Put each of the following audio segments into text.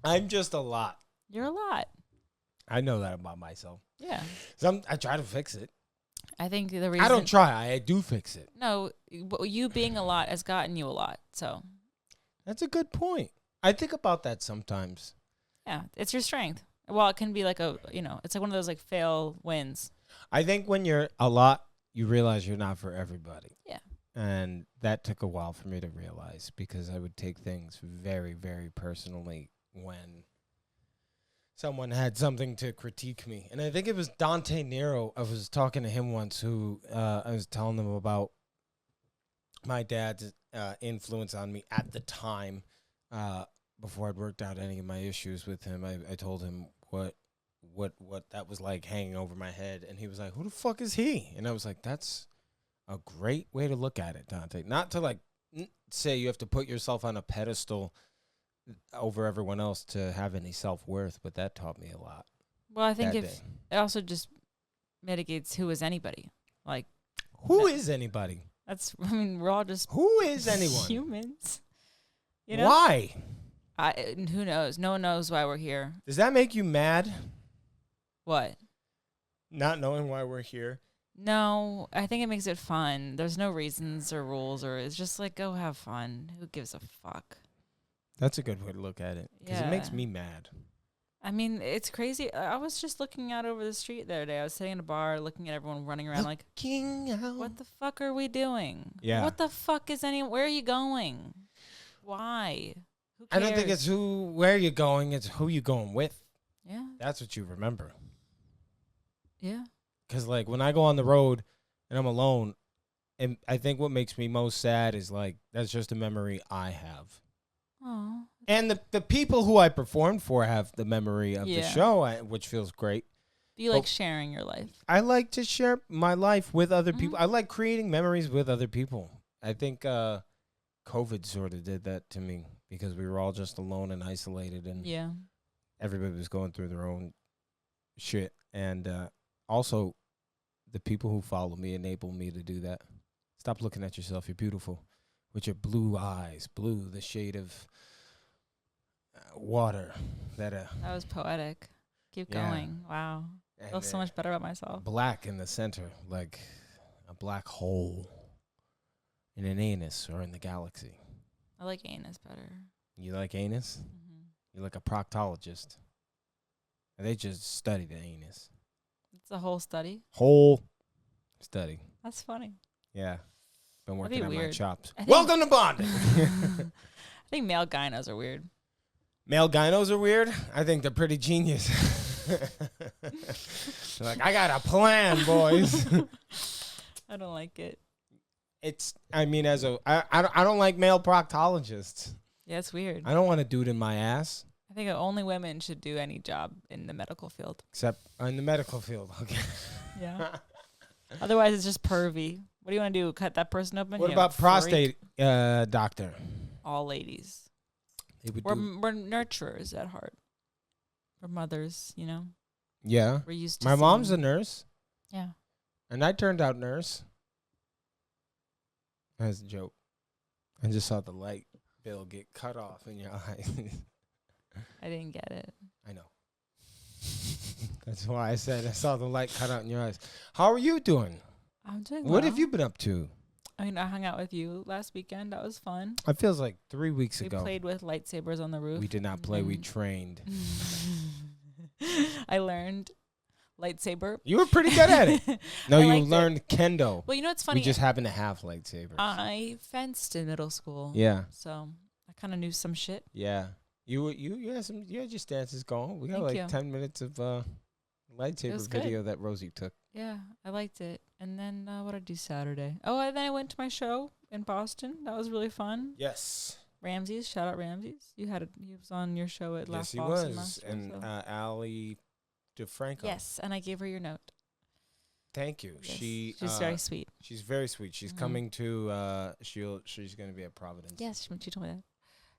I'm just a lot. You're a lot. I know that about myself. Yeah. I try to fix it. I think the reason I don't try. I do fix it. No, you being a lot has gotten you a lot. So That's a good point. I think about that sometimes. yeah, it's your strength. Well, it can be like it's like one of those like fail wins. I think when you're a lot, you realize you're not for everybody. Yeah. And that took a while for me to realize because I would take things very, very personally when someone had something to critique me. And I think it was Dante Nero. I was talking to him once who I was telling him about my dad's influence on me at the time before I'd worked out any of my issues with him. I told him what that was like hanging over my head. And he was like, who the fuck is he? And I was like, that's a great way to look at it, Dante. Not to like say you have to put yourself on a pedestal over everyone else to have any self-worth, but that taught me a lot. Well, I think that if day. it also just mitigates who is anybody. Like Who is anybody? we're all just Who is anyone? humans. You know? Why? Who knows? No one knows why we're here. Does that make you mad? What? Not knowing why we're here? No, I think it makes it fun. There's no reasons or rules, or it's just like, go have fun. Who gives a fuck? That's a good way to look at it. Because it makes me mad. I mean, it's crazy. I was just looking out over the street the other day. I was sitting in a bar looking at everyone running around like, what the fuck are we doing? Yeah. What the fuck is where are you going? Why? Who cares? I don't think it's where you're going. It's who you're going with. Yeah. That's what you remember. Yeah. Because, like, when I go on the road and I'm alone, and I think what makes me most sad is, like, that's just a memory I have. Oh. And the people who I performed for have the memory of the show, which feels great. Do you like sharing your life? I like to share my life with other people. I like creating memories with other people. I think COVID sort of did that to me because we were all just alone and isolated, and everybody was going through their own shit. And also, the people who follow me enable me to do that. Stop looking at yourself. You're beautiful. With your blue eyes. Blue, the shade of water. That was poetic. Keep going. Wow. I feel so much better about myself. Black in the center, like a black hole in an anus or in the galaxy. I like anus better. You like anus? Mm-hmm. You're like a proctologist. And they just study the anus. It's a whole study? Whole study. That's funny. Yeah. Been working on my chops. I Welcome to bonding. I think male gynos are weird. Male gynos are weird? I think they're pretty genius. Like, I got a plan, boys. I don't like it. I don't like male proctologists. Yeah, it's weird. I don't want a dude in my ass. I think only women should do any job in the medical field. Except in the medical field, okay. Yeah. Otherwise, it's just pervy. What do you want to do? Cut that person open? What about prostate doctor? All ladies. We're nurturers at heart. We're mothers, you know? Yeah. We're used to my mom's a nurse. Yeah. And I turned out nurse. That's a joke. I just saw the light bill get cut off in your eye. I didn't get it. I know. That's why I said I saw the light cut out in your eyes. How are you doing? I'm doing What have you been up to? I mean, I hung out with you last weekend. That was fun. It feels like 3 weeks we ago. We played with lightsabers on the roof. We did not play. We trained. I learned lightsaber. You were pretty good at it. No, you learned kendo. Well, you know what's funny? We just happen to have lightsabers. I fenced in middle school. Yeah. So I kind of knew some shit. Yeah. You had your stances going. We got 10 minutes of lightsaber video that Rosie took. Yeah, I liked it. And then what did I do Saturday? Oh, and then I went to my show in Boston. That was really fun. Yes. Ramses, shout out Ramses. He was on your show at last Boston. Yes, he was. And Allie DeFranco. Yes, and I gave her your note. Thank you. Yes. She's very sweet. She's very sweet. She's coming to she's going to be at Providence. Yes, she told me that.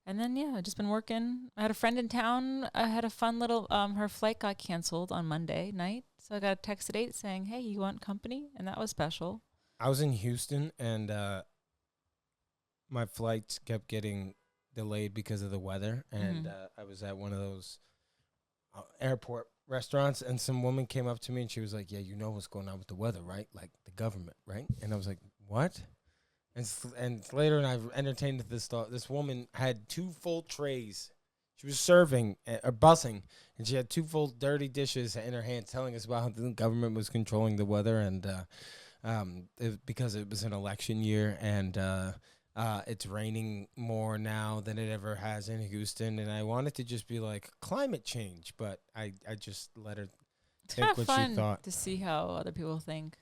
And then I've just been working. I had a friend in town. I had a fun little her flight got canceled on Monday night. So I got a text at 8 saying, "Hey, you want company?" And that was special. I was in Houston and my flights kept getting delayed because of the weather, and I was at one of those airport restaurants, and some woman came up to me and she was like, "Yeah, you know what's going on with the weather, right? Like the government, right?" And I was like, "What?" And later, and I've entertained this thought. This woman had 2 full trays. She was serving or bussing, and she had 2 full dirty dishes in her hand, telling us about how the government was controlling the weather, and because it was an election year, and it's raining more now than it ever has in Houston. And I wanted to just be like, climate change, but I just let her It's think kind what of she fun thought. to see how other people think.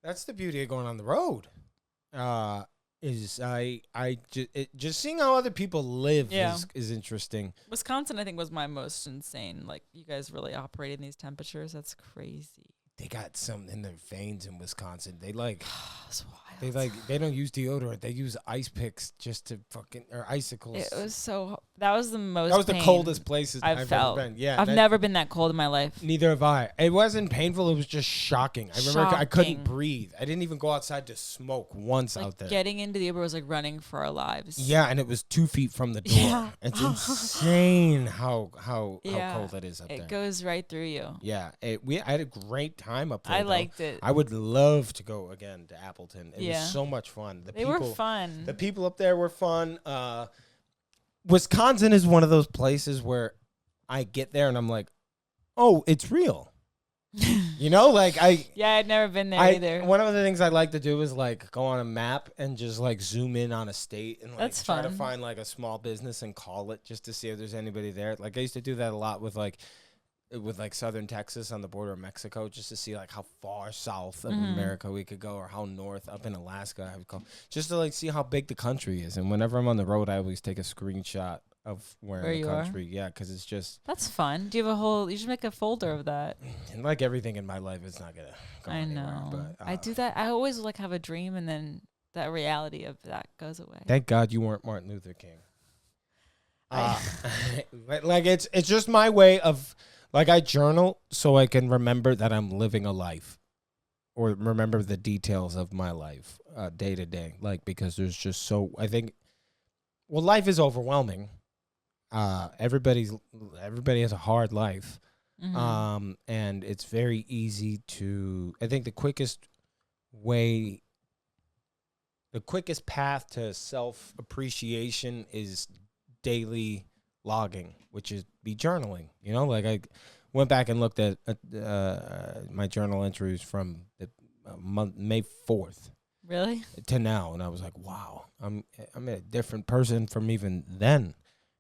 That's the beauty of going on the road. Just seeing how other people live is interesting. Wisconsin, I think, was my most insane. Like, you guys really operate in these temperatures. That's crazy. They got something in their veins in Wisconsin. They like, It's wild. they don't use deodorant. They use ice picks just to or icicles. It was so. That was the most. That was the pain coldest places I've felt. ever been. Yeah, I've never been that cold in my life. Neither have I. It wasn't painful. It was just shocking. I remember I couldn't breathe. I didn't even go outside to smoke once out there. Getting into the Uber was like running for our lives. Yeah, and it was 2 feet from the door. Yeah. It's insane how cold it is up there. It goes right through you. Yeah, I had a great time up there. I liked it. I would love to go again to Appleton. It was so much fun. They were fun. The people up there were fun. Wisconsin is one of those places where I get there and I'm like, oh, it's real. You know, like I'd never been there either. One of the things I like to do is like go on a map and just like zoom in on a state and like try to find like a small business and call it just to see if there's anybody there. Like I used to do that a lot with southern Texas on the border of Mexico, just to see like how far south of America we could go, or how north up in Alaska I would go, just to like see how big the country is. And whenever I'm on the road, I always take a screenshot of where in the country. Yeah, because it's just, that's fun. Do you have you should make a folder of that. And like everything in my life, it's not gonna go anywhere. I know. But I do that. I always like have a dream, and then that reality of that goes away. Thank God you weren't Martin Luther King. Like it's just my way of. Like, I journal so I can remember that I'm living a life, or remember the details of my life day to day. Like, because there's just life is overwhelming. Everybody has a hard life. And it's very easy to, I think the quickest path to self-appreciation is daily logging, which is be journaling. You know, like I went back and looked at my journal entries from the May 4th. Really? To now, and I was like, wow, I'm a different person from even then.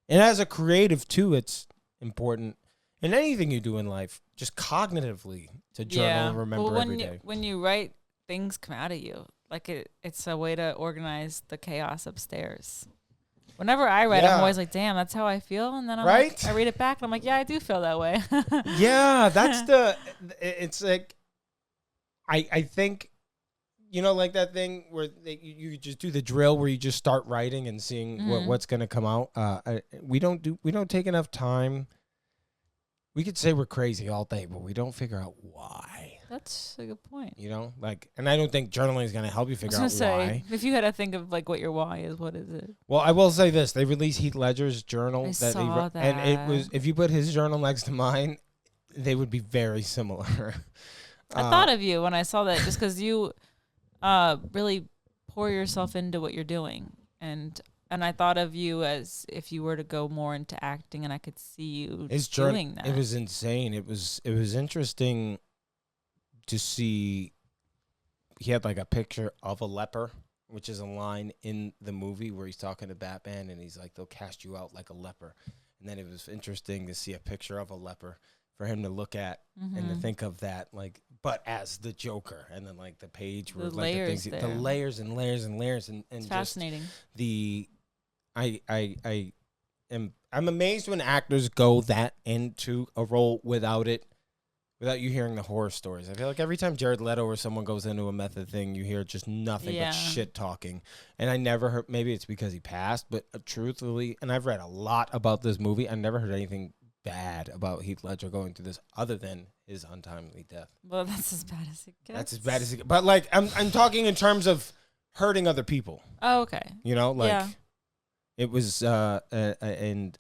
And as a creative too, it's important in anything you do in life, just cognitively to journal and remember every day. When you write, things come out of you. Like it's a way to organize the chaos upstairs. Whenever I write, I'm always like, damn, that's how I feel. And then I read it back and I'm like, yeah, I do feel that way. Yeah, it's like, I think, you know, like that thing where you just do the drill where you just start writing and seeing what's going to come out. We don't take enough time. We could say we're crazy all day, but we don't figure out why. That's a good point. You know, like, and I don't think journaling is going to help you figure out why. If you had to think of like what your why is, what is it? Well, I will say this: they released Heath Ledger's journal. I saw that, and it was, if you put his journal next to mine, they would be very similar. I thought of you when I saw that, just because you really pour yourself into what you're doing, and I thought of you as if you were to go more into acting, and I could see you doing that. It was insane. It was interesting to see. He had like a picture of a leper, which is a line in the movie where he's talking to Batman, and he's like, they'll cast you out like a leper. And then it was interesting to see a picture of a leper for him to look at and to think of that, like, but as the Joker. And then like the page where like the layers and layers and layers, and it's fascinating. I'm amazed when actors go that into a role without you hearing the horror stories. I feel like every time Jared Leto or someone goes into a method thing, you hear just nothing but shit talking. And I never heard, maybe it's because he passed, but truthfully, and I've read a lot about this movie, I never heard anything bad about Heath Ledger going through this other than his untimely death. Well, that's as bad as it gets. That's as bad as it gets. But like, I'm talking in terms of hurting other people. Oh, okay. You know, like, It was and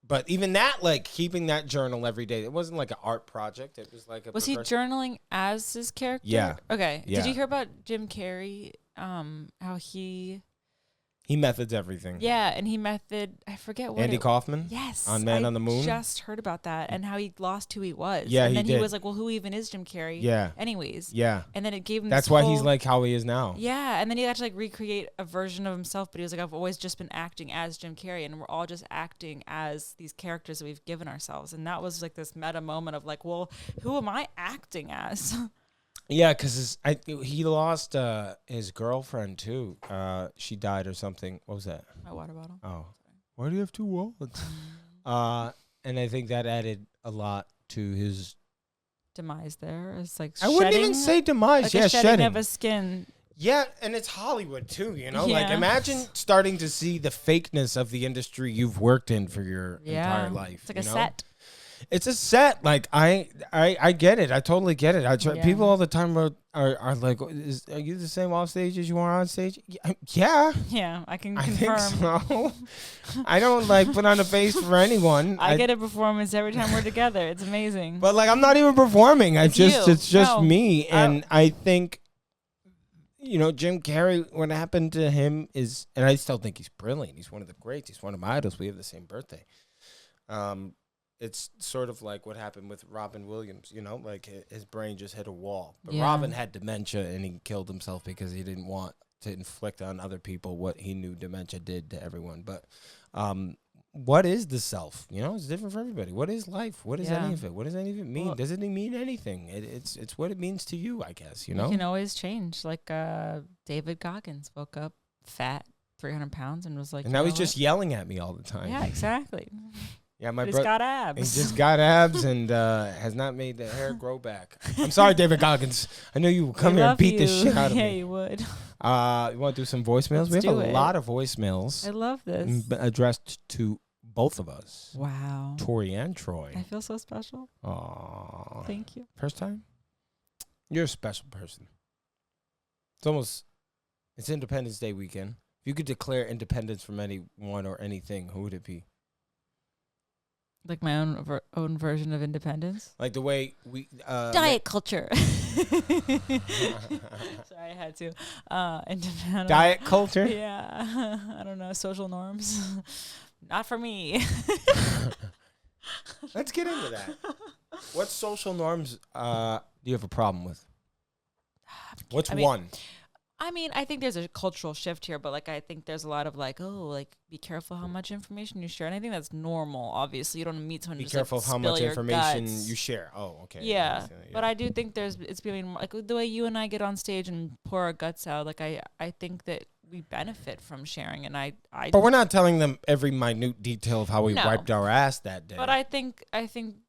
but even that, like keeping that journal every day, it wasn't like an art project. It was like a. Was he journaling as his character? Yeah. Okay. Yeah. Did you hear about Jim Carrey? How he methods everything. Yeah, and I forget what Andy Kaufman? Yes. On Man on the Moon? Just heard about that and how he lost who he was. Yeah, and then he did. was like, well, who even is Jim Carrey? Yeah. Anyways. Yeah. And then it gave him That's why he's like how he is now. Yeah, and then he had to like recreate a version of himself, but he was like, I've always just been acting as Jim Carrey, and we're all just acting as these characters that we've given ourselves. And that was like this meta moment of like, well, who am I acting as? Yeah, because he lost his girlfriend too. She died or something. What was that? My water bottle. Oh, why do you have two wallets? And I think that added a lot to his demise. There, it's like I wouldn't even say demise. Like yeah, a shedding shedding of a skin. Yeah, and it's Hollywood too. You know, Yeah. like imagine starting to see the fakeness of the industry you've worked in for your entire life. It's like you a know? set. It's a set. Like I get it. I totally get it. Yeah. People all the time are like, are you the same off stage as you are on stage? Yeah. Yeah, I can I confirm. think so. I don't like put on a face for anyone. I get a performance every time we're together. It's amazing. But like I'm not even performing. It's just No. me. And I think, you know, Jim Carrey, what happened to him is, and I still think he's brilliant. He's one of the greats. He's one of my idols. We have the same birthday. It's sort of like what happened with Robin Williams, you know, like his brain just hit a wall. But Yeah. Robin had dementia and he killed himself because he didn't want to inflict on other people what he knew dementia did to everyone. But what is the self? You know, it's different for everybody. What is life? What is any of it? What does any of it mean? Well, Does it mean anything? It's what it means to you, I guess, you know? You can always change. Like David Goggins woke up fat, 300 pounds, and was like, And now he's just yelling at me all the time. Yeah, exactly. Yeah, my He's brother. got abs. He just got abs and has not made the hair grow back. I'm sorry, David Goggins. I know you would come We here and love beat the you. shit out of Yeah, me. you would. You want to do some voicemails? Let's We have do a it. lot of voicemails I love this. addressed to both of us, Wow. Tori and I Troy. feel so special. Aww. Thank you. First time? You're a special person. It's Independence Day weekend. If you could declare independence from anyone or anything, who would it be? Like my own version of independence. Like the way we Diet culture. Sorry, I had to. diet culture. Yeah. I don't know. Social norms. Not for me. Let's get into that. What social norms do you have a problem with? What's one? I mean, I think there's a cultural shift here, but like I think there's a lot of like, oh, like be careful how much information you share, and I think that's normal. Obviously, you don't meet someone. Be who's careful like, of how much spill your information guts. you share. Oh, okay. Yeah, but I do think it's being more, like the way you and I get on stage and pour our guts out. Like I think that we benefit from sharing, and I. But we're not telling them every minute detail of how we No. wiped our ass that day. But I think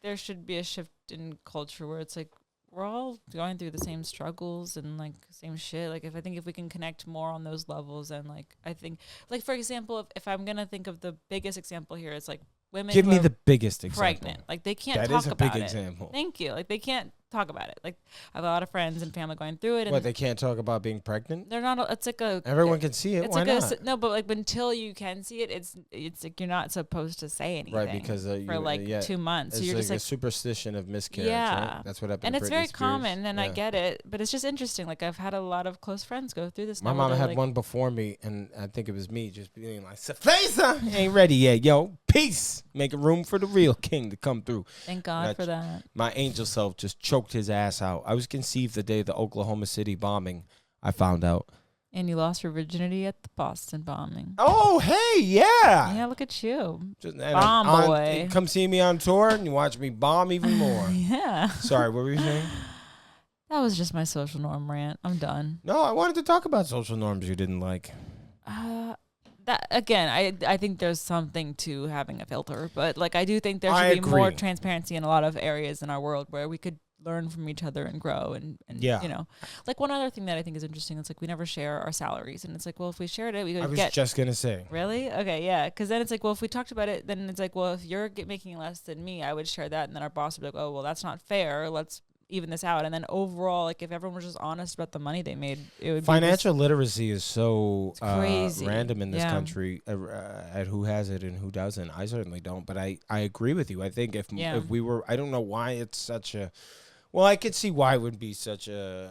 there should be a shift in culture where it's like we're all going through the same struggles and like same shit. Like if we can connect more on those levels, and like I think, like for example, if I'm gonna think of the biggest example here, it's like women. Give who me are the biggest example. pregnant. Like they can't That talk is a about big it. example. Thank you. Like they can't talk about it. Like I have a lot of friends and family going through it, and What, they can't talk about being pregnant? they're not. It's like a. Everyone can see it. It's Why like not? no, but like until you can see it, it's like you're not supposed to say anything. Right, because for like 2 months, so It's you're like just a like. superstition of miscarriage. Yeah. Right? That's what happened. And to it's Britney very Spears. common, and I Yeah. get it, but it's just interesting. Like I've had a lot of close friends go through this. My now where mom they're had like, one before me, and I think it was me just being like, Safesa ain't ready yet, yo. Peace. Making room for the real king to come through. Thank God for that. My angel self just choked his ass out. I was conceived the day of the Oklahoma City bombing, I found out. And you lost your virginity at the Boston bombing. Oh, hey, yeah. Yeah, look at you. And Bomb boy. Come see me on tour, and you watch me bomb even more. Yeah. Sorry, what were you saying? That was just my social norm rant. I'm done. No, I wanted to talk about social norms you didn't like. That again, I think there's something to having a filter, but like I do think there I should be more agree. transparency in a lot of areas in our world where we could learn from each other and grow and Yeah. you know, like one other thing that I think is interesting is like we never share our salaries, and it's like, well, if we shared it, we I could was get just going to say. really okay, yeah, because then it's like, well, if we talked about it, then it's like, well, if you're making less than me, I would share that, and then our boss would be like, oh, well, that's not fair. Let's even this out. And then overall, like if everyone was just honest about the money they made, it would Financial literacy is so crazy. random in this Yeah. country at who has it and who doesn't. I certainly don't, but I agree with you. I think if we were, I don't know why it's such a, well, I could see why it would be such a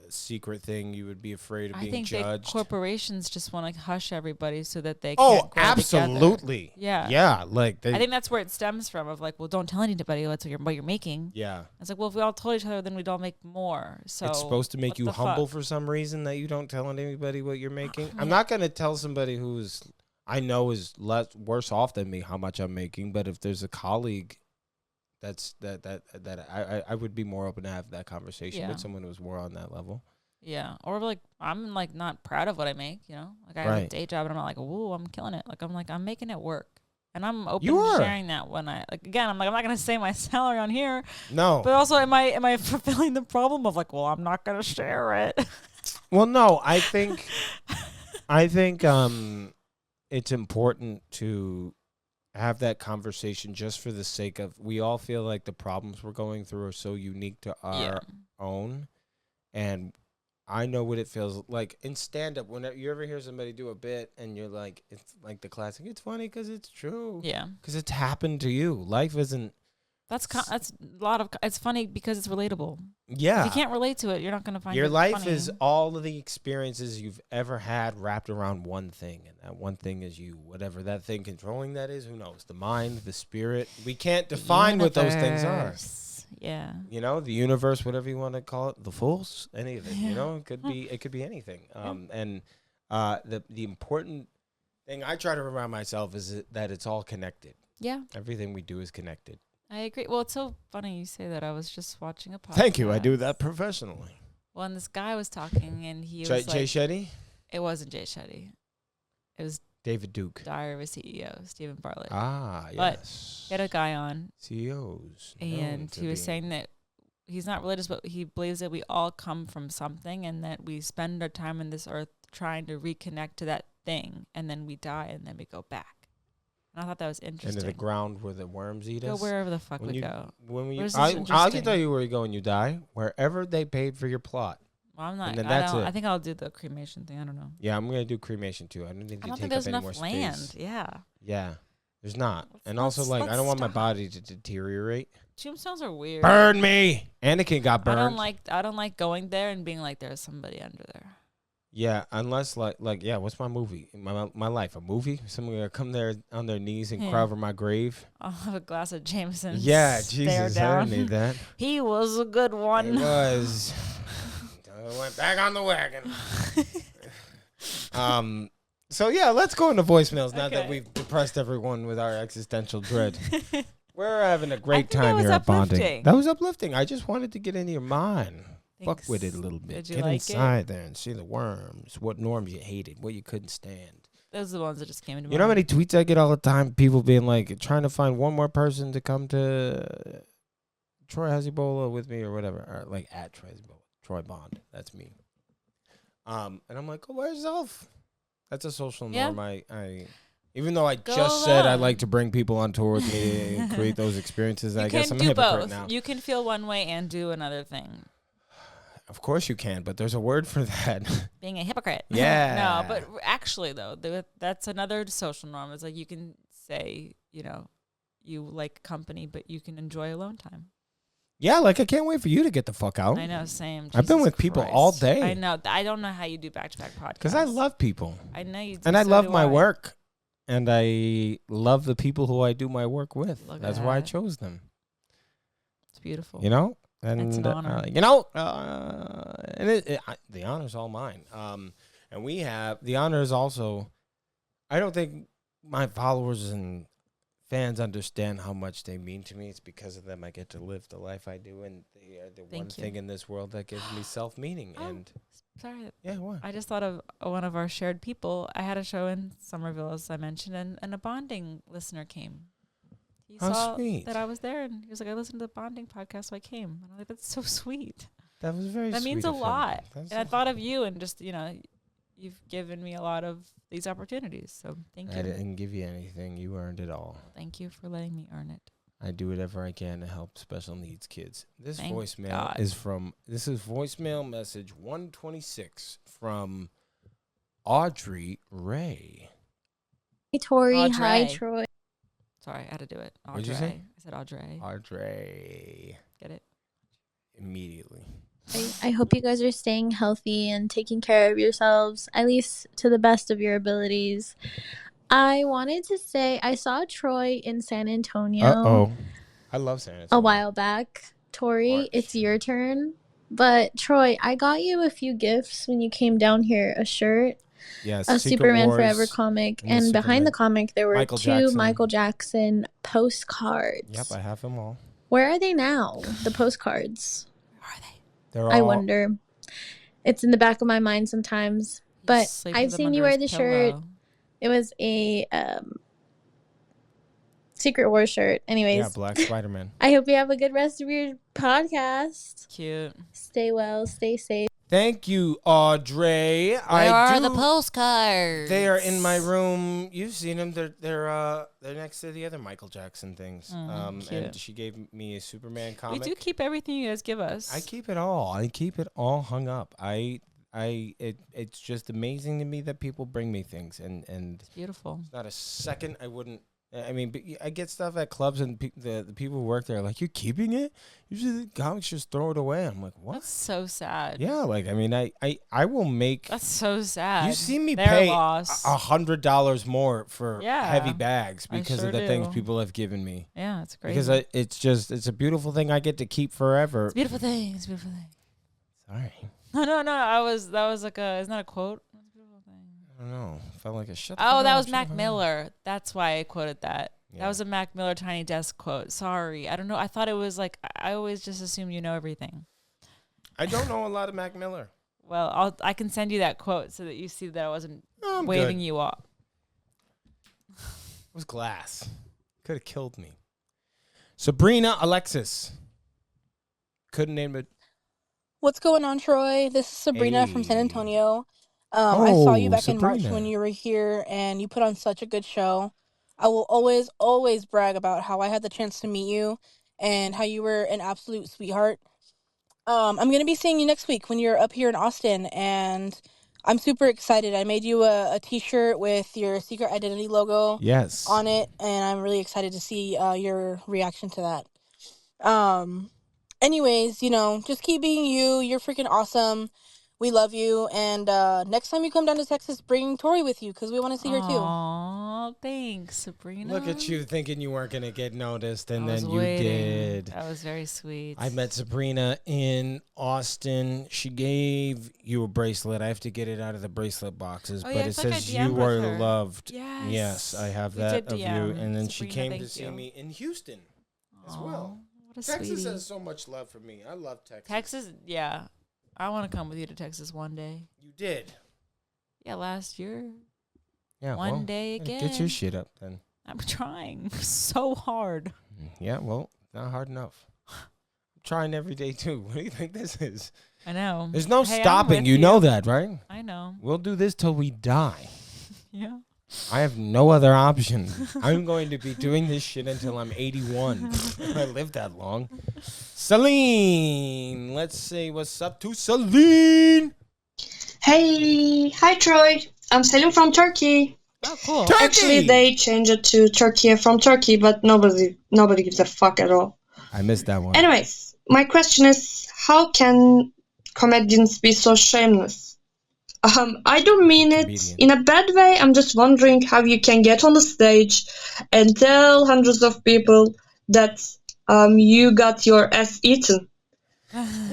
secret thing. You would be afraid of being judged. Corporations just want to hush everybody so that they Oh, can't grow absolutely. together. Yeah. Yeah. Like I think that's where it stems from of like, well, don't tell anybody what you're making. Yeah. It's like, well, if we all told each other, then we'd all make more. So it's supposed to make you humble for some reason that you don't tell anybody what you're making. I'm not going to tell somebody who's I know is worse off than me how much I'm making, but if there's a colleague I would be more open to have that conversation with someone who's more on that level. Yeah. Or like I'm like not proud of what I make, you know? Like I have a day job and I'm not like, "Ooh, I'm killing it." Like I'm making it work. And I'm open to sharing that when I'm not going to say my salary on here. No. But also am I fulfilling the problem of like, well, I'm not going to share it. Well, no, I think it's important to have that conversation just for the sake of, we all feel like the problems we're going through are so unique to our own. And I know what it feels like in stand-up. Whenever you ever hear somebody do a bit and you're like, it's like the classic, it's funny because it's true. Yeah. Because it's happened to you. Life isn't. That's a lot of, it's funny because it's relatable. Yeah. If you can't relate to it, you're not going to find your life funny. Is all of the experiences you've ever had wrapped around one thing. And that one thing is you. Whatever that thing controlling that is, who knows? The mind, the spirit. We can't define what those things are. Yeah. You know, the universe, whatever you want to call it, the force, any of it. You know, it could be anything. And the important thing I try to remind myself is that it's all connected. Yeah. Everything we do is connected. I agree. Well, it's so funny you say that. I was just watching a podcast. Thank you. I do that professionally. Well, and this guy was talking, and he was Jay Shetty? It wasn't Jay Shetty. It was David Duke. Diary of a CEO, Stephen Bartlett. Ah, yes. But he had a guy on. CEOs. And he was saying that he's not religious, but he believes that we all come from something and that we spend our time on this earth trying to reconnect to that thing, and then we die, and then we go back. And I thought that was interesting. Into the ground where the worms eat us? Go wherever the fuck we go. I can tell you where you go when you die. Wherever they paid for your plot. Well, I'm not. I think I'll do the cremation thing. I don't know. Yeah, I'm gonna do cremation too. I don't think there's enough land. Space. Yeah. Yeah, there's not. And also, like, I don't want my body to deteriorate. Tombstones are weird. Burn me. Anakin got burned. I don't like going there and being like, there's somebody under there. Yeah, unless like what's my movie? My life, a movie? Someone gonna come there on their knees and cry over my grave? I'll have a glass of Jameson. Yeah, Jesus, I don't need that. He was a good one. He was. Went back on the wagon. So yeah, let's go into voicemails now that we've depressed everyone with our existential dread. We're having a great time here at Bonding. That was uplifting. I just wanted to get into your mind. Fuck with it a little bit. Get inside there and see the worms. What norms you hated, what you couldn't stand. Those are the ones that just came into mind. You know how many tweets I get all the time? People being like, trying to find one more person to come to Troy has Ebola with me or whatever. Or like at Troy has Ebola. Troy Bond. That's me. And I'm like, go by yourself. That's a social norm. I even though I just said I like to bring people on tour with me and create those experiences, I guess I'm a hypocrite now. You can feel one way and do another thing. Of course you can, but there's a word for that. Being a hypocrite. Yeah. No, but actually, though, that's another social norm. It's like you can say, you know, you like company, but you can enjoy alone time. Yeah, like I can't wait for you to get the fuck out. I know, same. Jesus I've been with people all day. I know. I don't know how you do back-to-back podcasts. Because I love people. I know you do. And I love my work. And I love the people who I do my work with. That's why I chose them. It's beautiful. You know? And it's an honor. The honor's all mine. And we have, the honor is also, I don't think my followers and fans understand how much they mean to me. It's because of them I get to live the life I do, and they are the one thing in this world that gives me self-meaning. And sorry. Yeah, what? I just thought of one of our shared people. I had a show in Somerville, as I mentioned, and a Bonding listener came. He saw that I was there, and he was like, I listened to the Bonding podcast, so I came. And I'm like, that's so sweet. That was very sweet. That means a lot. And I thought of you, and just, you know, you've given me a lot of these opportunities, so thank you. I didn't give you anything. You earned it all. Thank you for letting me earn it. I do whatever I can to help special needs kids. This Thank voicemail God. is from, this is voicemail message 126 from Audrey Ray. Hi, Tori. Audrey. Hi, Troy. Sorry, I had to do it. Audrey. What'd you say? I said Audrey. Audrey. Get it? Immediately. I hope you guys are staying healthy and taking care of yourselves, at least to the best of your abilities. I wanted to say I saw Troy in San Antonio. Uh-oh. I love San Antonio. A while back. Tori, March. it's your turn. But Troy, I got you a few gifts when you came down here. A shirt, Yes, a Secret Superman Wars Forever comic, and the and behind the Superman. comic there were Michael two Jackson. Michael Jackson postcards. Yep, I have them all. Where are they now, the postcards? Where are they? They're all. I wonder. It's in the back of my mind sometimes. But Sleep I've with them seen you under wear his the shirt. pillow. It was a Secret Wars shirt. Anyways, Yeah, Black Spider-Man. I hope you have a good rest of your podcast. Cute. Stay well, stay safe. Thank you, Audrey. Where are the postcards? They are in my room. You've seen them. They're next to the other Michael Jackson things. And cute. she gave me a Superman We comic. do keep everything you guys give us. I keep it all. I keep it all hung up. It's just amazing to me that people bring me things, and It's beautiful. not a second I wouldn't. I mean, but I get stuff at clubs, and the people who work there are like, "You're keeping it? Usually the comics just throw it away." I'm like, "What?" That's so sad. Yeah, like I mean, I will make. That's so sad. You see me Their pay loss. $100 more for Yeah, heavy bags I because sure of the things do. people have given me. Yeah, it's great. Because it's a beautiful thing I get to keep forever. It's a beautiful thing. It's a beautiful thing. Sorry, No. That was like isn't that a quote? It's a beautiful thing. I don't know. Felt like a shut. Oh, that was Mac Miller. That's why I quoted that. Yeah. That was a Mac Miller Tiny Desk quote. Sorry. I don't know. I thought it was like, I always just assume you know everything. I don't know a lot of Mac Miller. Well, I can send you that quote so that you see that I wasn't No, I'm waving good. you off. It was glass. Could have killed me. Sabrina Alexis. Couldn't name it. What's going on, Troy? This is Sabrina from San Hey. Antonio. I saw you back in March Sabrina. when you were here, and you put on such a good show. I will always, always brag about how I had the chance to meet you and how you were an absolute sweetheart. I'm going to be seeing you next week when you're up here in Austin, and I'm super excited. I made you a t-shirt with your Secret Identity logo Yes. on it, and I'm really excited to see your reaction to that. Anyways, just keep being you. You're freaking awesome. We love you. And next time you come down to Texas, bring Tori with you because we want to see her too. Aw, thanks, Sabrina. Look at you thinking you weren't going to get noticed, and I was then you waiting. did. That was very sweet. I met Sabrina in Austin. She gave you a bracelet. I have to get it out of the bracelet boxes, Oh, but yeah, I it feel like I says DM'd you with are her. loved. Yes. Yes, I have We that did of you. DM. And then Sabrina, she came to thank see you. me in Houston as Aw, well. What a Texas sweetie. has so much love for me. I love Texas. Texas, yeah. I want to come with you to Texas one day. You did. Yeah, last year. Yeah. One well, day Get your again. shit up then. I'm trying so hard. Yeah, well, not hard enough. I'm trying every day too. What do you think this is? I know. There's no Hey, I'm stopping. with You know that, right? I know. We'll do this till we die. Yeah. I have no other option. I'm going to be doing this shit until I'm 81. I live that long. Celine. Let's say what's up to Celine. Hey, hi Troy. I'm Selim from Turkey. Oh, cool. Turkey! Actually, they changed it to Turkey from Turkey, but nobody gives a fuck at all. I missed that one. Anyways, my question is, how can comedians be so shameless? I don't mean it Comedian. in a bad way. I'm just wondering how you can get on the stage and tell hundreds of people that you got your ass eaten.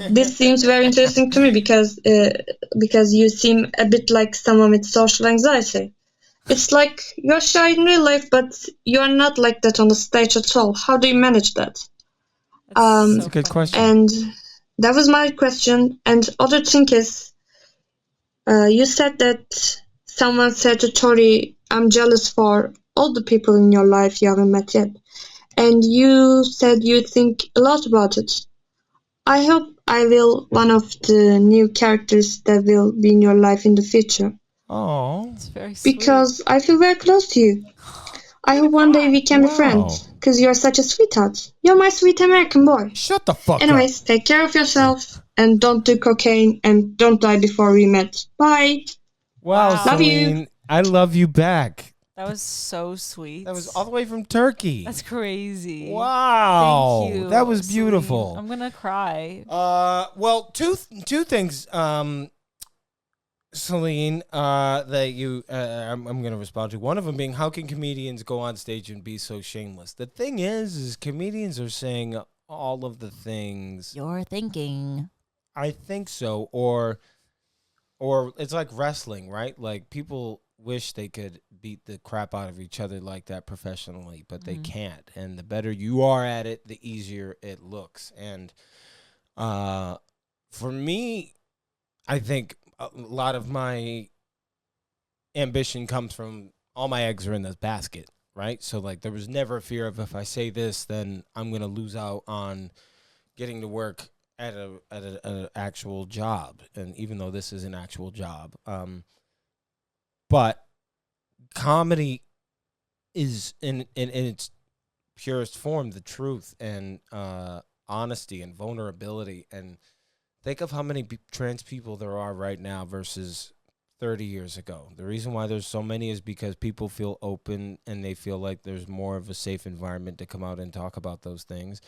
This seems very interesting to me because you seem a bit like someone with social anxiety. It's like you're shy in real life, but you're not like that on the stage at all. How do you manage that? That's a good question. And that was my question. And other thing is, you said that someone said to Tori, I'm jealous for all the people in your life you haven't met yet. And you said you think a lot about it. I hope I will one of the new characters that will be in your life in the future. Oh, It's very sweet. Because I feel very close to you. I hope one day we can be friends, because you're such a sweetheart. You're my sweet American boy. Shut the fuck up. Anyways, take care of yourself, and don't do cocaine, and don't die before we met. Bye. Wow, Wow. Love you. Celine, I love you back. That was so sweet. That was all the way from Turkey. That's crazy. Wow. Thank you. That was Celine. beautiful. I'm gonna cry. Well, two things, Celine, that you, I'm gonna respond to. One of them being, how can comedians go on stage and be so shameless? The thing is comedians are saying all of the things You're thinking. I think so, or it's like wrestling, right? Like people wish they could beat the crap out of each other like that professionally, but they can't. And the better you are at it, the easier it looks. And for me, I think a lot of my ambition comes from all my eggs are in this basket, right? So like there was never a fear of, if I say this, then I'm going to lose out on getting to work at an actual job. And even though this is an actual job, but comedy is in its purest form the truth and honesty and vulnerability. And think of how many trans people there are right now versus 30 years ago. The reason why there's so many is because people feel open and they feel like there's more of a safe environment to come out and talk about those things.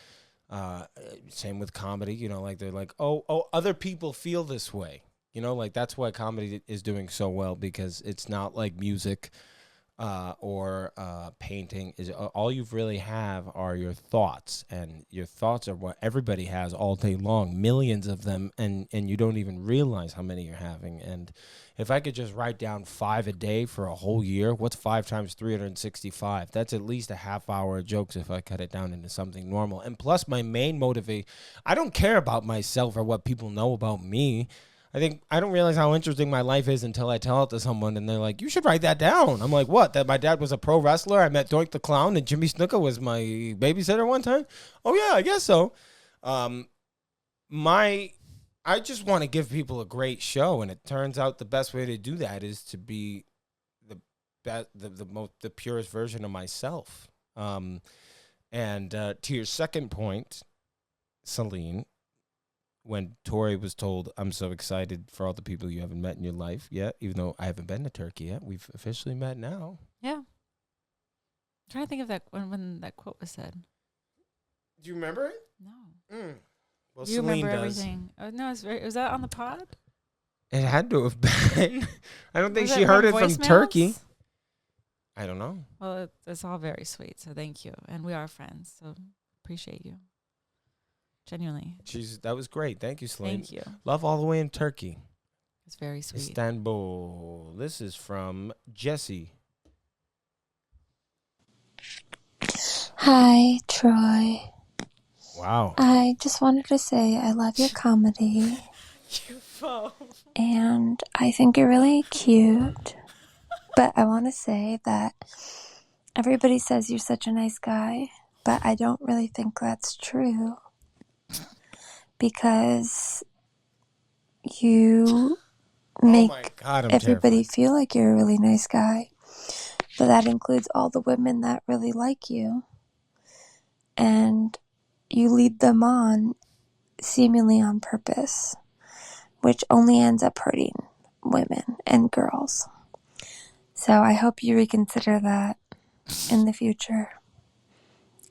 Same with comedy, you know, like they're like, oh, other people feel this way. You know, like that's why comedy is doing so well, because it's not like music or painting. Is all you really have are your thoughts, and your thoughts are what everybody has all day long, millions of them, and you don't even realize how many you're having. And if I could just write down 5 a day for a whole year, what's 5 times 365? That's at least a half hour of jokes if I cut it down into something normal. And plus, my main motivation, I don't care about myself or what people know about me. I think I don't realize how interesting my life is until I tell it to someone and they're like, you should write that down. I'm like, what? That my dad was a pro wrestler? I met Doink the Clown and Jimmy Snuka was my babysitter one time? Oh, yeah, I guess so. I just want to give people a great show, and it turns out the best way to do that is to be the purest version of myself. And to your second point, Celine, when Tori was told, I'm so excited for all the people you haven't met in your life yet, even though I haven't been to Turkey yet, we've officially met now. Yeah. I'm trying to think of that when that quote was said. Do you remember it? No. Well, You Celine remember does. everything. Oh, no, was that on the pod? It had to have been. I don't think Was she it heard it from from voicemails? Turkey. I don't know. Well, it's all very sweet, so thank you. And we are friends, so appreciate you. Genuinely. That was great. Thank you, Celine. Thank you. Love all the way in Turkey. It's very sweet. Istanbul. This is from Jesse. Hi, Troy. Wow. I just wanted to say I love your comedy. And I think you're really cute. But I want to say that everybody says you're such a nice guy, but I don't really think that's true. Because you make I'm everybody terrified. feel like you're a really nice guy. But that includes all the women that really like you. And you lead them on, seemingly on purpose, which only ends up hurting women and girls. So I hope you reconsider that in the future.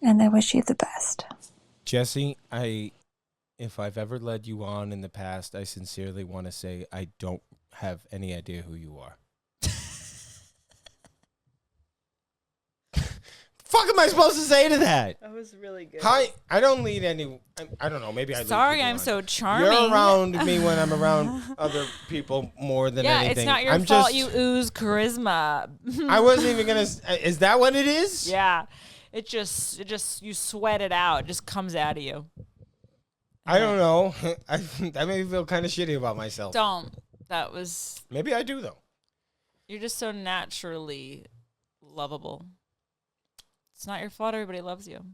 And I wish you the best. Jesse, if I've ever led you on in the past, I sincerely want to say I don't have any idea who you are. Fuck am I supposed to say to that? That was really good. Hi, I don't lead any. I don't know. Maybe I. Sorry, lead people I'm on. so charming. You're around me when I'm around other people more than yeah, anything. it's not your I'm fault. Just, You ooze charisma. I wasn't even gonna. Is that what it is? Yeah, it just you sweat it out. It just comes out of you. I don't know. That made me feel kind of shitty about myself. Don't. That was. Maybe I do though. You're just so naturally lovable. It's not your fault. Everybody loves you.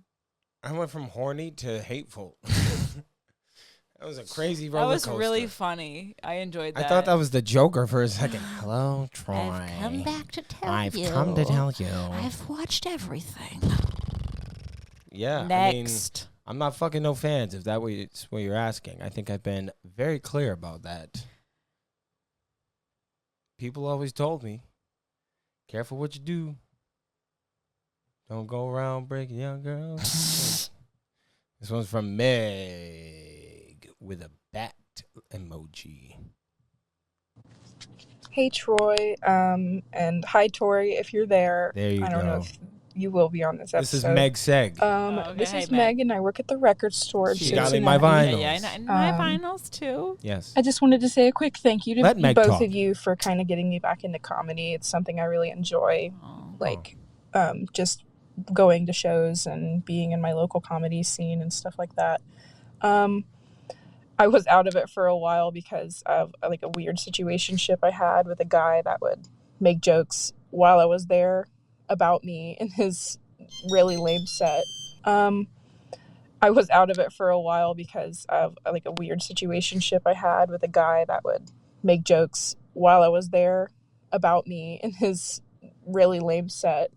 I went from horny to hateful. That was a crazy That roller was coaster. really funny. I enjoyed that. I thought that was the Joker for a second. Hello, Troy. I've come back to tell I've you. come to tell you. I've watched everything. Yeah. Next. I mean, I'm not fucking no fans, if that's what you're asking. I think I've been very clear about that. People always told me, careful what you do. Don't go around breaking young girls. This one's from Meg with a bat emoji. Hey Troy, and hi Tori, if you're there. There you I don't know go. if you will be on this episode. This is Meg Seg. Okay, This hey, is Meg. Meg, and I work at the record store in She Cincinnati. got me my vinyls. Yeah, and my vinyls too. Yes. I just wanted to say a quick thank you to Let Meg both talk. of you for kind of getting me back into comedy. It's something I really enjoy, just going to shows and being in my local comedy scene and stuff like that. I was out of it for a while because of like a weird situationship I had with a guy that would make jokes while I was there about me in his really lame set. I was out of it for a while because of like a weird situationship I had with a guy that would make jokes while I was there about me in his really lame set.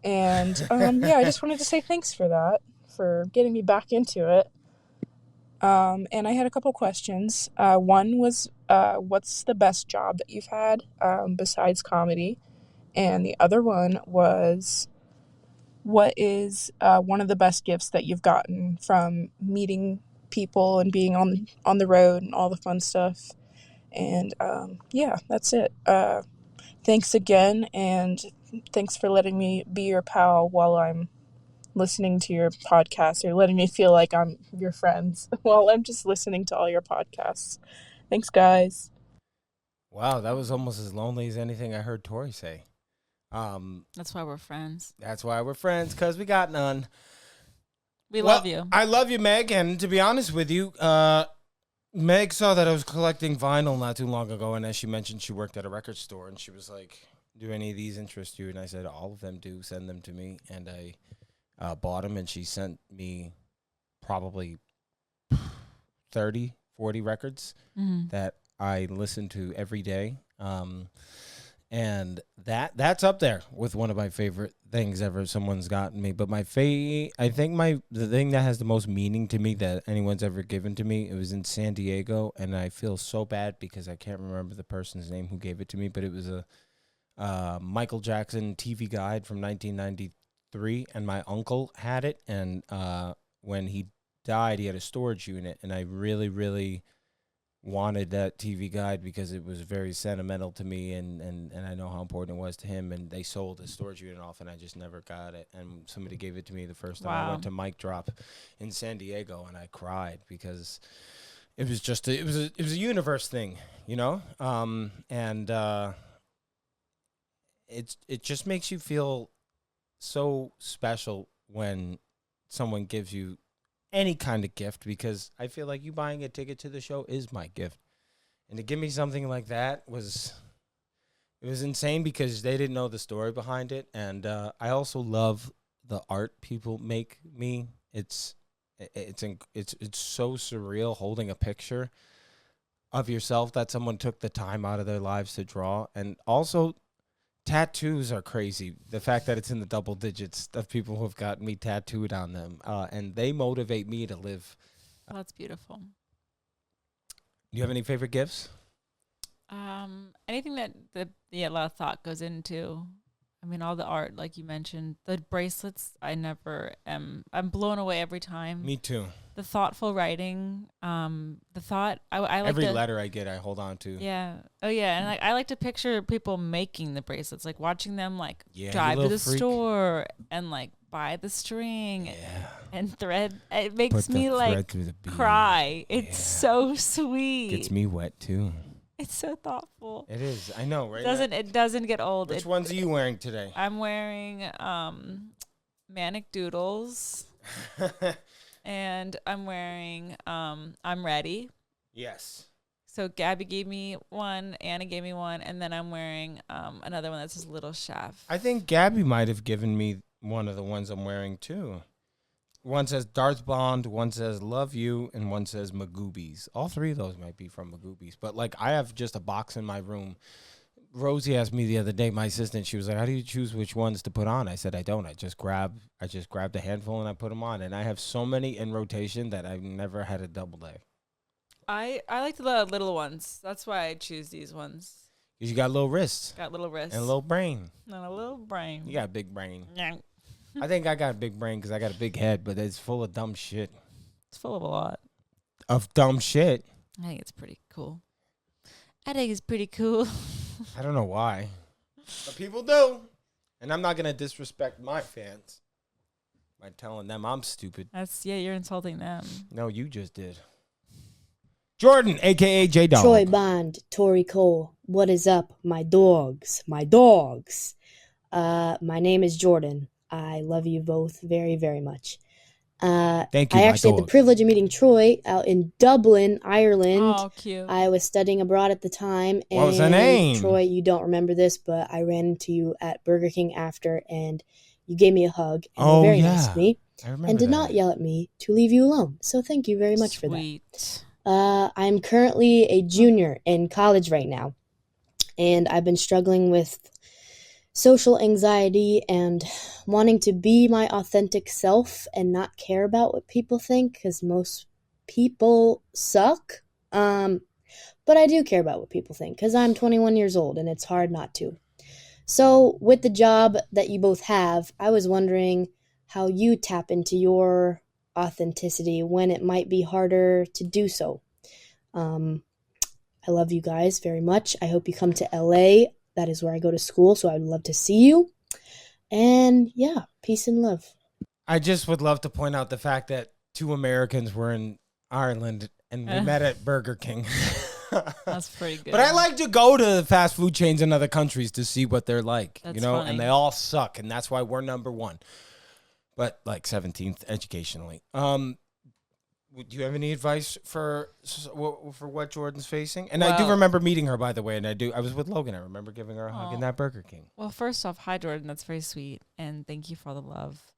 And I just wanted to say thanks for that, for getting me back into it. And I had a couple questions. One was, what's the best job that you've had besides comedy? And the other one was, what is one of the best gifts that you've gotten from meeting people and being on the road and all the fun stuff? And that's it. Thanks again, and thanks for letting me be your pal while I'm listening to your podcast, or letting me feel like I'm your friends while I'm just listening to all your podcasts. Thanks, guys. Wow, that was almost as lonely as anything I heard Tori say. That's why we're friends. That's why we're friends, because we got none. We love you. I love you, Meg, and to be honest with you, Meg saw that I was collecting vinyl not too long ago, and as she mentioned, she worked at a record store, and she was like, do any of these interest you? And I said, all of them do. Send them to me. And I bought them, and she sent me probably 30, 40 records that I listen to every day. And that's up there with one of my favorite things ever someone's gotten me. But I think the thing that has the most meaning to me that anyone's ever given to me, it was in San Diego, and I feel so bad because I can't remember the person's name who gave it to me, but it was a Michael Jackson TV guide from 1993, and my uncle had it, and when he died, he had a storage unit, and I really, really wanted that TV guide because it was very sentimental to me, and I know how important it was to him, and they sold the storage unit off, and I just never got it, and somebody gave it to me the first time I went to Mic Drop in San Diego, and I cried because it was just it was a universe thing, you know, it just makes you feel so special when someone gives you any kind of gift, because I feel like you buying a ticket to the show is my gift. And to give me something like that was insane because they didn't know the story behind it. And I also love the art people make me. It's so surreal holding a picture of yourself that someone took the time out of their lives to draw. And also, tattoos are crazy. The fact that it's in the double digits of people who have gotten me tattooed on them, and they motivate me to live. Oh, that's beautiful. Do you have any favorite gifts? Anything that a lot of thought goes into. I mean, all the art, like you mentioned, the bracelets. I'm blown away every time. Me too. The thoughtful writing, the thought. I like every letter I get, I hold on to. Yeah. Oh yeah, and I like to picture people making the bracelets, like watching them drive to the store and buy the string and thread. It makes me cry. It's so sweet. Gets me wet too. It's so thoughtful. It is. I know, right? It doesn't get old. Which ones are you wearing today? I'm wearing Manic Doodles. And I'm wearing I'm Ready. Yes. So Gabby gave me one, Anna gave me one, and then I'm wearing another one that says Little Chef. I think Gabby might have given me one of the ones I'm wearing too. one says Darth Blonde, one says Love You, and one says Magoobies. All three of those might be from Magoobies. But, like, I have just a box in my room. Rosie asked me the other day, my assistant, she was like, how do you choose which ones to put on? I said, I don't. I just grabbed a handful and I put them on. And I have so many in rotation that I've never had a double day. I like the little ones. That's why I choose these ones. Because you got little wrists. Got little wrists. And a little brain. And a little brain. You got a big brain. Yeah. I think I got a big brain because I got a big head, but it's full of dumb shit. It's full of a lot. Of dumb shit. I think it's pretty cool. I think it's pretty cool. I don't know why. But people do. And I'm not going to disrespect my fans by telling them I'm stupid. You're insulting them. No, you just did. Jordan, a.k.a. J-Dog. Troy Bond, Tori Cole. What is up, my dogs? My dogs. My name is Jordan. I love you both very, very much. Thank you, I actually had the privilege of meeting Troy out in Dublin, Ireland. Oh, cute. I was studying abroad at the time. And What was her name? Troy, you don't remember this, but I ran into you at Burger King after, and you gave me a hug. And were very nice to me. I remember and did that. not yell at me to leave you alone. So thank you very much for that. Sweet. I'm currently a junior in college right now, and I've been struggling with social anxiety and wanting to be my authentic self and not care about what people think, because most people suck. But I do care about what people think because I'm 21 years old and it's hard not to. So with the job that you both have, I was wondering how you tap into your authenticity when it might be harder to do so. I love you guys very much. I hope you come to LA. That is where I go to school, so I would love to see you. And yeah, peace and love. I just would love to point out the fact that two Americans were in Ireland and we met at Burger King. That's pretty good. But I like to go to fast food chains in other countries to see what they're like, That's you know, funny. and they all suck, and that's why we're number one. But like 17th educationally. Do you have any advice for what Jordan's facing? And I do Well- remember meeting her, by the way, and I was with Logan. I remember giving her a hug in Aw. that Burger King. Well, first off, hi, Jordan. That's very sweet. And thank you for all the love.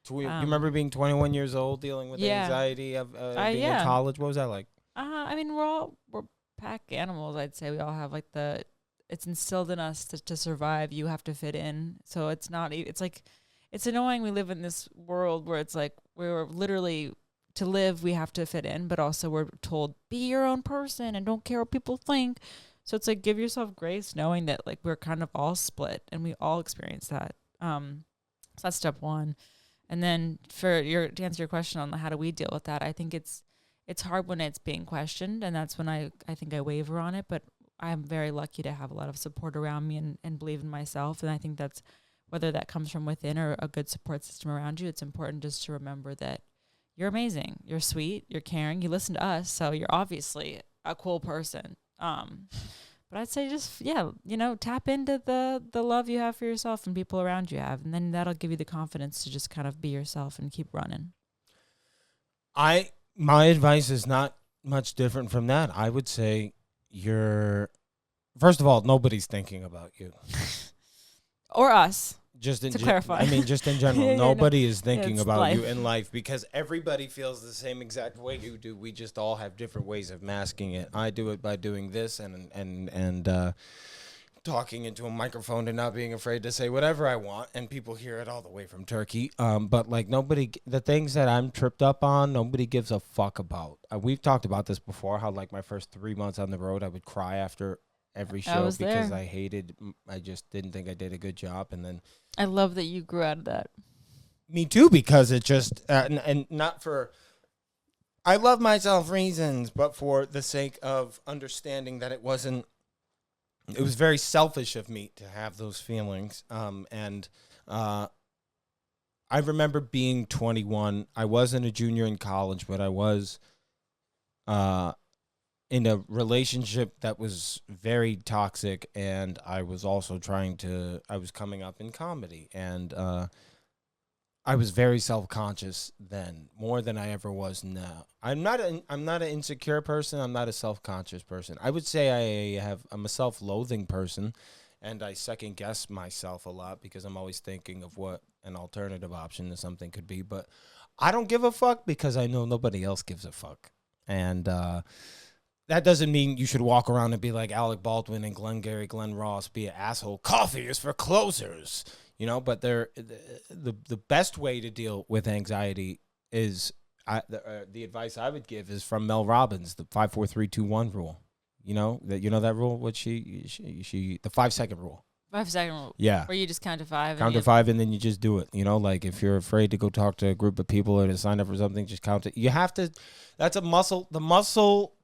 You remember being 21 years old, dealing with Yeah. anxiety of being yeah. in college? What was that like? I mean, we're pack animals, I'd say. We all have like it's instilled in us to survive. You have to fit in. So it's not, it's like, it's annoying. We live in this world where it's like, we're literally, to live, we have to fit in, but also we're told, be your own person and don't care what people think. So it's like, give yourself grace knowing that like we're kind of all split and we all experience that. So that's step one. And then to answer your question on how do we deal with that, I think it's hard when it's being questioned, and that's when I think I waver on it. But I'm very lucky to have a lot of support around me and believe in myself. And I think that's, whether that comes from within or a good support system around you, it's important just to remember that you're amazing, you're sweet, you're caring, you listen to us, so you're obviously a cool person. But I'd say just, tap into the love you have for yourself and people around you have, and then that'll give you the confidence to just kind of be yourself and keep running. My advice is not much different from that. I would say first of all, nobody's thinking about you. Or us. Just in To clarify. I mean, just in general, Yeah, nobody is thinking it's about you life. in life because everybody feels the same exact way you do. We just all have different ways of masking it. I do it by doing this and talking into a microphone and not being afraid to say whatever I want, and people hear it all the way from Turkey. But like the things that I'm tripped up on, nobody gives a fuck about. We've talked about this before. How like my first 3 months on the road, I would cry after every show was because there. I just didn't think I did a good job, and then. I love that you grew out of that. Me too, because it just and not for I love myself reasons, but for the sake of understanding that it was very selfish of me to have those feelings. I remember being 21. I wasn't a junior in college, but I was in a relationship that was very toxic, and I was also I was coming up in comedy, and I was very self-conscious then, more than I ever was now. I'm not an insecure person. I'm not a self-conscious person. I would say I'm a self-loathing person, and I second-guess myself a lot because I'm always thinking of what an alternative option to something could be, but I don't give a fuck because I know nobody else gives a fuck. And that doesn't mean you should walk around and be like Alec Baldwin and Glenn Ross, be an asshole. Coffee is for closers, you know. But the best way to deal with anxiety is the advice I would give is from Mel Robbins, the 5-4-3-2-1 rule. You know that rule. What she the 5-second rule. 5-second rule. Yeah. Where you just count to 5. Count to 5 and then you just do it. You know, like if you're afraid to go talk to a group of people or to sign up for something, just count it. You have to. That's a muscle. The muscle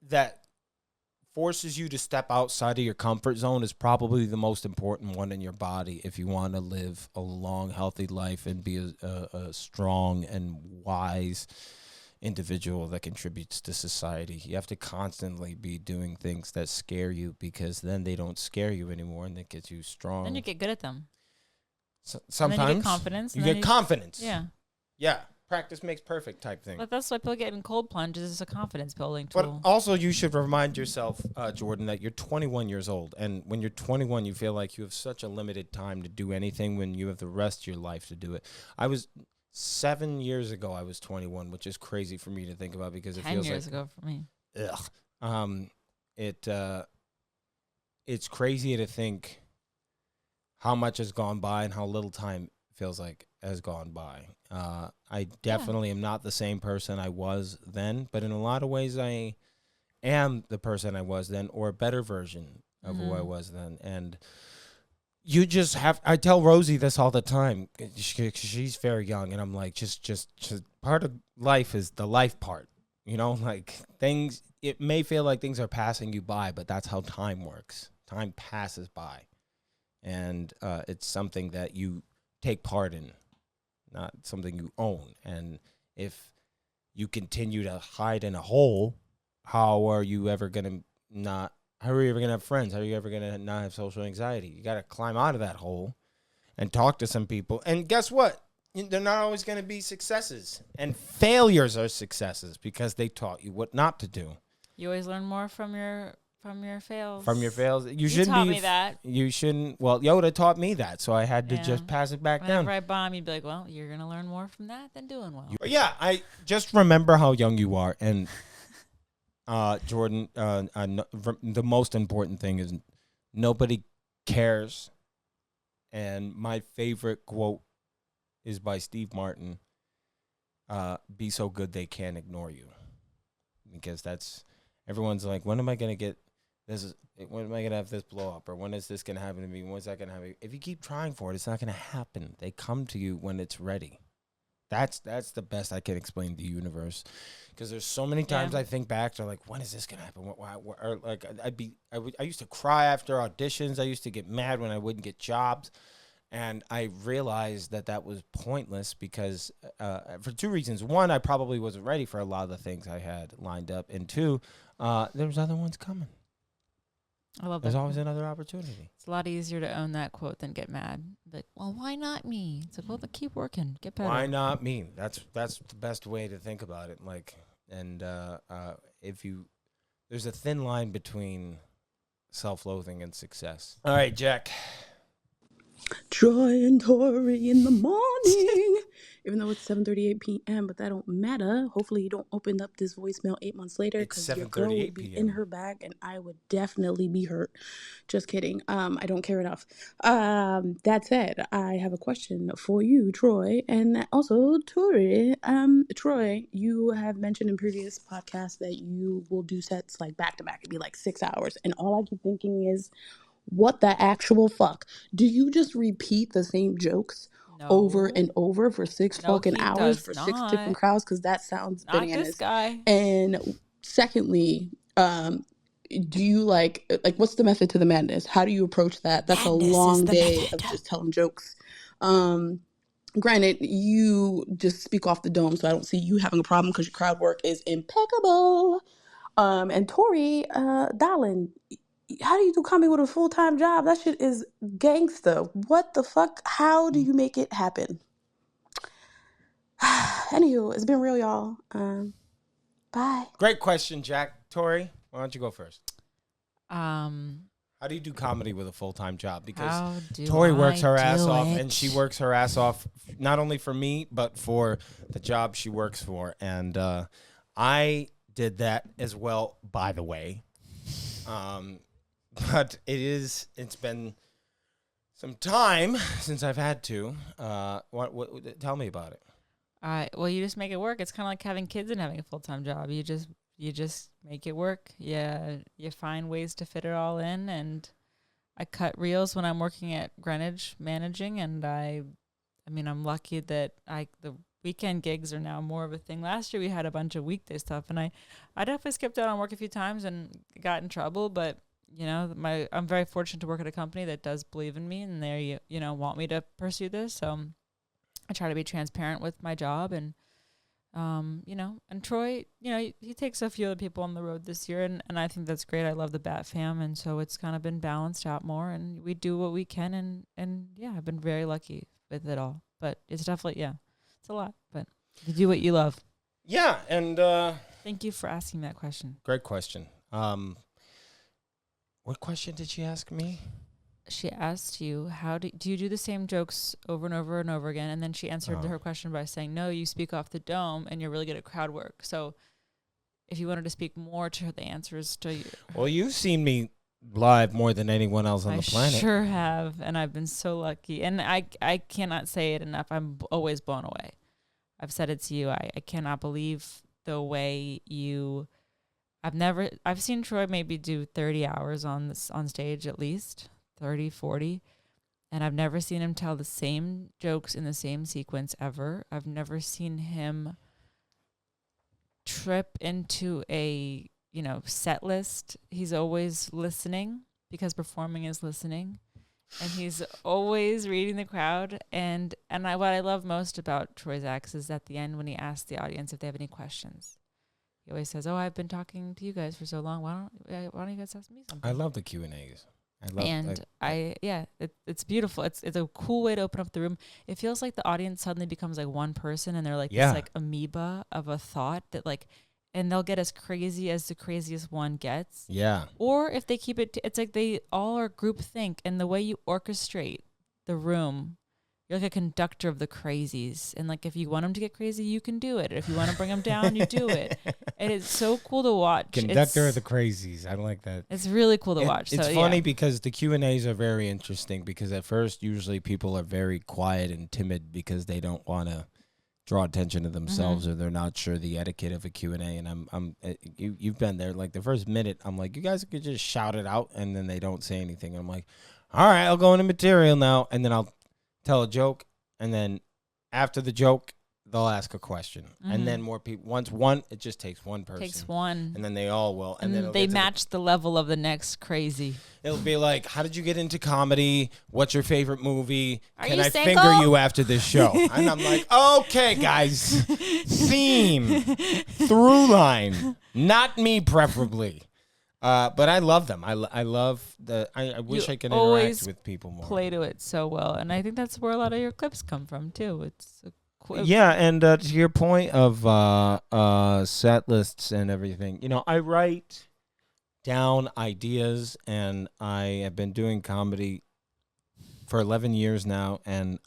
that forces you to step outside of your comfort zone is probably the most important one in your body if you want to live a long, healthy life and be a strong and wise individual that contributes to society. You have to constantly be doing things that scare you because then they don't scare you anymore and that gets you strong. Then you get good at them. Sometimes. And then you get confidence. You get confidence. Yeah. Yeah. Practice makes perfect type thing. But that's why people get in cold plunges. It's a confidence building tool. But also you should remind yourself, Jordan, that you're 21 years old. And when you're 21, you feel like you have such a limited time to do anything when you have the rest of your life to do it. 7 years ago, I was 21, which is crazy for me to think about because it 10 feels years ago for me. It's crazy to think how much has gone by and how little time feels like has gone by. I definitely am not the same person I was then, but in a lot of ways, I am the person I was then, or a better version of who I was then. And you just have, I tell Rosie this all the time. She's very young, and I'm like, just part of life is the life part. You know, like things, it may feel like things are passing you by, but that's how time works. Time passes by. And it's something that you take part in, not something you own. And if you continue to hide in a hole, how are you ever going to have friends? How are you ever going to not have social anxiety? You got to climb out of that hole and talk to some people. And guess what? They're not always going to be successes. And failures are successes because they taught you what not to do. You always learn more from your fails. From your fails. You shouldn't taught me that. You shouldn't. Well, Yoda taught me that, so I had to just pass it back down. Whenever I bomb, you'd be like, well, you're going to learn more from that than doing well. Yeah, I just remember how young you are. And Jordan, the most important thing is nobody cares. And my favorite quote is by Steve Martin. Be so good they can't ignore you. Because everyone's like, when am I going to get this? When am I going to have this blow up? Or when is this going to happen to me? When's that going to happen? If you keep trying for it, it's not going to happen. They come to you when it's ready. That's the best I can explain the universe. Because there's so many times I think back to like, when is this going to happen? Or like I used to cry after auditions. I used to get mad when I wouldn't get jobs. And I realized that was pointless because for two reasons. One, I probably wasn't ready for a lot of the things I had lined up. And two, there's other ones coming. I love that. There's always another opportunity. It's a lot easier to own that quote than get mad. Like, well, why not me? It's like, well, but keep working. Get better. Why not me? That's the best way to think about it. Like, and there's a thin line between self-loathing and success. All right, Jack. Troy and Tori in the morning. Even though it's 7:38 p.m., but that don't matter. Hopefully you don't open up this voicemail 8 months later because your girl would be in her bag and I would definitely be hurt. Just kidding. I don't care enough. That said, I have a question for you, Troy, and also Tori. Troy, you have mentioned in previous podcasts that you will do sets like back to back. It'd be like 6 hours, and all I keep thinking is, what the actual fuck? Do you just repeat the same jokes over and over for 6 fucking hours for 6 different crowds? Because that sounds bananas. Not this guy. And secondly, do you like what's the method to the madness? How do you approach that? That's a long day of just telling jokes. Granted, you just speak off the dome, so I don't see you having a problem because your crowd work is impeccable. And Tori, darling, how do you do comedy with a full-time job? That shit is gangsta. What the fuck? How do you make it happen? Anywho, it's been real, y'all. Bye. Great question, Jack. Tori, why don't you go first? How How do you do comedy with a full-time job? Because How do Tori works I her ass do off, it? and she works her ass off not only for me, but for the job she works for. And I did that as well, by the way. But it's been some time since I've had to. Tell me about it. Well, you just make it work. It's kind of like having kids and having a full-time job. You just make it work. Yeah, you find ways to fit it all in. And I cut reels when I'm working at Greenwich managing, and I'm lucky that the weekend gigs are now more of a thing. Last year we had a bunch of weekday stuff, and I definitely skipped out on work a few times and got in trouble. But I'm very fortunate to work at a company that does believe in me, and they want me to pursue this. So I try to be transparent with my job, and and Troy, he takes a few other people on the road this year, and I think that's great. I love the Bat Fam, and so it's kind of been balanced out more, and we do what we can, and yeah, I've been very lucky with it all. But it's definitely, it's a lot, but you do what you love. Yeah, and thank you for asking that question. Great question. What question did she ask me? She asked you, how do you do the same jokes over and over and over again? And then she answered her question by saying, no, you speak off the dome and you're really good at crowd work. So if you wanted to speak more to the answers to you. Well, you've seen me live more than anyone else on the planet. I sure have. And I've been so lucky. And I cannot say it enough. I'm always blown away. I've said it to you. I cannot believe the way I've seen Troy maybe do 30 hours on stage at least. 30, 40, and I've never seen him tell the same jokes in the same sequence ever. I've never seen him trip into a, set list. He's always listening because performing is listening, and he's always reading the crowd. And what I love most about Troy's acts is at the end when he asks the audience if they have any questions. He always says, "Oh, I've been talking to you guys for so long. Why don't you guys ask me something?" I love the Q&As. It's beautiful. It's a cool way to open up the room. It feels like the audience suddenly becomes like one person, and they're like this like amoeba of a thought that and they'll get as crazy as the craziest one gets. Yeah. Or if they keep it, it's like they all are groupthink, and the way you orchestrate the room, you're like a conductor of the crazies. And like if you want them to get crazy, you can do it. If you want to bring them down, you do it. And it's so cool to watch. Conductor of the crazies. I like that. It's really cool to watch. It's funny because the Q&As are very interesting because at first usually people are very quiet and timid because they don't want to draw attention to themselves or they're not sure the etiquette of a Q&A. And you've been there. Like the first minute, I'm like, you guys could just shout it out, and then they don't say anything. I'm like, all right, I'll go into material now, and then I'll tell a joke, and then after the joke, they'll ask a question. And then more people. It just takes one person. Takes one. And then they all will. And then they match the level of the next crazy. It'll be like, how did you get into comedy? What's your favorite movie? Can I single? finger you after this show? And I'm like, okay, guys. Theme. Through line. Not me, preferably. But I love them. I love I wish I could interact with people more. Play to it so well, and I think that's where a lot of your clips come from too. It's yeah, and to your point of set lists and everything, I write down ideas, and I have been doing comedy for 11 years now, and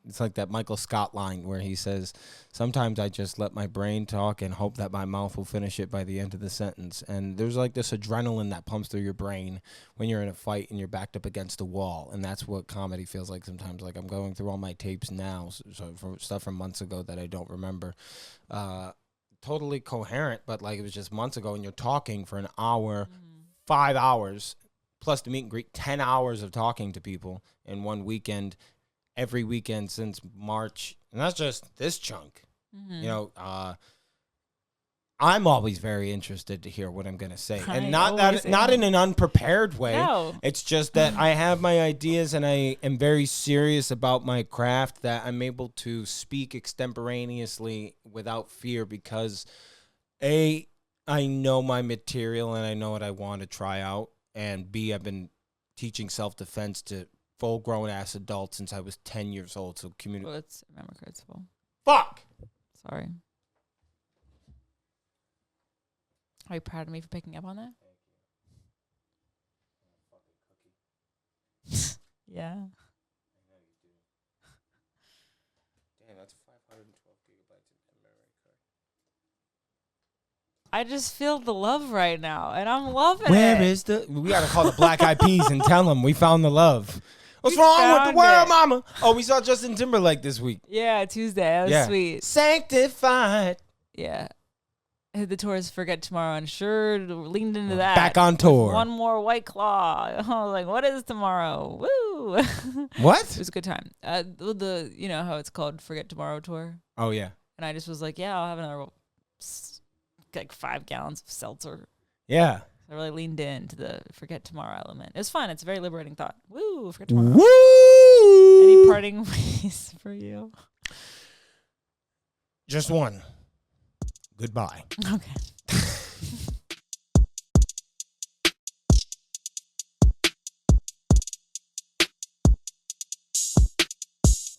it's like that Michael Scott line where he says, sometimes I just let my brain talk and hope that my mouth will finish it by the end of the sentence. And there's like this adrenaline that pumps through your brain when you're in a fight and you're backed up against a wall. And that's what comedy feels like sometimes. Like I'm going through all my tapes now, so for stuff from months ago that I don't remember. Totally coherent, but like it was just months ago, and you're talking for an hour, 5 hours, plus the meet and greet, 10 hours of talking to people in one weekend, every weekend since March. And that's just this chunk. I'm always very interested to hear what I'm going to say. And not in an unprepared way. No. It's just that I have my ideas, and I am very serious about my craft, that I'm able to speak extemporaneously without fear because, A, I know my material and I know what I want to try out, and B, I've been teaching self-defense to full-grown ass adults since I was 10 years old. So Well, it's memory card's full. Fuck! Sorry. Are you proud of me for picking up on that? Yeah. Damn, that's 512 gigabytes of memory card. I just feel the love right now, and I'm loving Where it. is the? We gotta call the Black Eyed Peas and tell them we found the love. What's We wrong with the found world, it. mama? Oh, we saw Justin Timberlake this week. Yeah, Tuesday. That was sweet. Sanctified. Yeah. The tour's Forget Tomorrow, and sure leaned into that. Back on tour. One more White Claw. I was like, what is tomorrow? Woo! What? It was a good time. The you know how it's called Forget Tomorrow tour? Oh, yeah. And I just was like, yeah, I'll have another like 5 gallons of seltzer. Yeah. I really leaned into the Forget Tomorrow element. It was fun. It's a very liberating thought. Woo! Forget Tomorrow. Woo! Any parting ways for you? Just one. Goodbye. Okay.